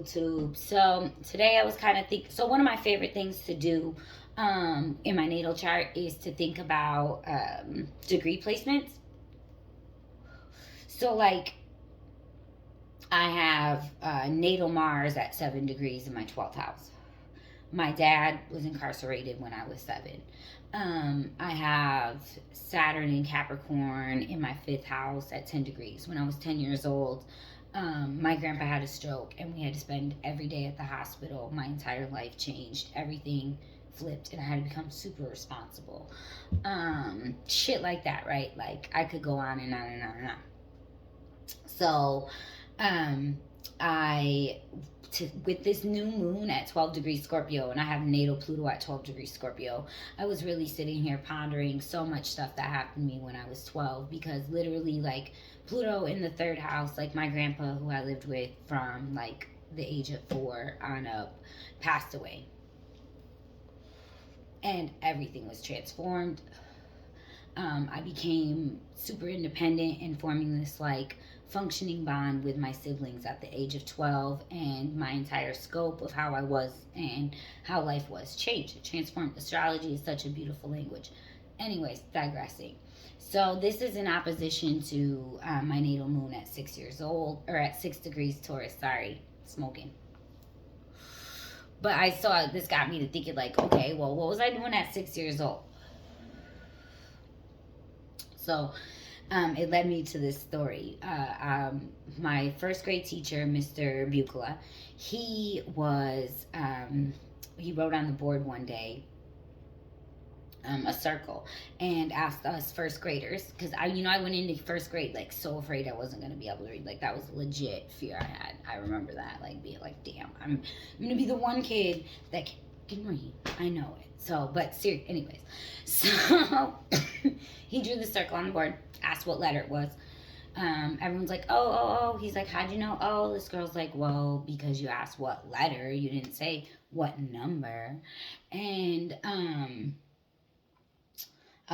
YouTube. So today I was kind of so one of my favorite things to do in my natal chart is to think about degree placements. So like I have natal Mars at 7 degrees in my 12th house. My dad was incarcerated when I was 7. I have Saturn in Capricorn in my 5th house at 10 degrees. When I was 10 years old, my grandpa had a stroke and we had to spend every day at the hospital. My entire life changed. Everything flipped and I had to become super responsible. Shit like that, right? Like I could go on and on and on and on. So, I with this new moon at 12 degrees Scorpio, and I have natal Pluto at 12 degrees Scorpio, I was really sitting here pondering so much stuff that happened to me when I was 12, because literally, like, Pluto in the 3rd house, like my grandpa who I lived with from like the age of 4 on up passed away, and everything was transformed. I became super independent and forming this like functioning bond with my siblings at the age of 12, and my entire scope of how I was and how life was changed. It transformed. Astrology is such a beautiful language. Anyways, digressing. So this is in opposition to my natal moon at 6 years old, or at 6 degrees Taurus. Sorry, smoking. But I saw this got me to thinking like, okay, well, what was I doing at 6 years old? So it led me to this story. My first grade teacher, Mr. Bucola, he was, he wrote on the board one day a circle and asked us first graders, because I went into first grade like so afraid I wasn't going to be able to read. Like that was a legit fear I had. I remember that, like being like, damn, I'm going to be the one kid that can read. I know it. So, but anyways, so he drew the circle on the board, asked what letter it was. Everyone's like, oh. He's like, how'd you know? Oh, this girl's like, well, because you asked what letter, you didn't say what number. And I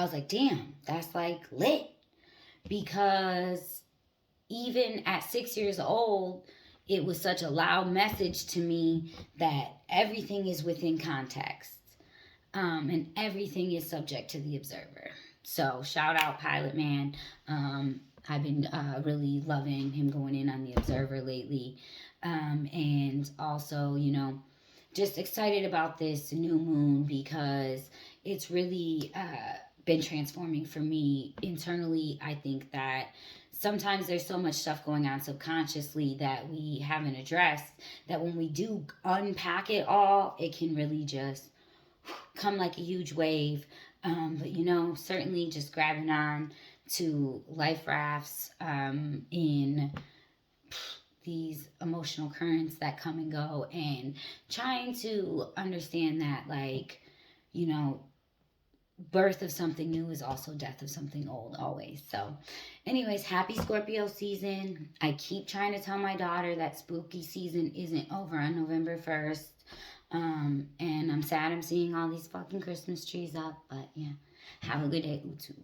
was like, damn, that's like lit. Because even at 6 years old, it was such a loud message to me that everything is within context. And everything is subject to the observer. So shout out Pilot Man. I've been really loving him going in on the observer lately. And also, just excited about this new moon because it's really been transforming for me internally. I think that sometimes there's so much stuff going on subconsciously that we haven't addressed, that when we do unpack it all, it can really just come like a huge wave. But certainly just grabbing on to life rafts in these emotional currents that come and go, and trying to understand that, like, birth of something new is also death of something old, always. So anyways, happy Scorpio season. I keep trying to tell my daughter that spooky season isn't over on November 1st. And I'm sad I'm seeing all these fucking Christmas trees up, but yeah. Have a good day, YouTube.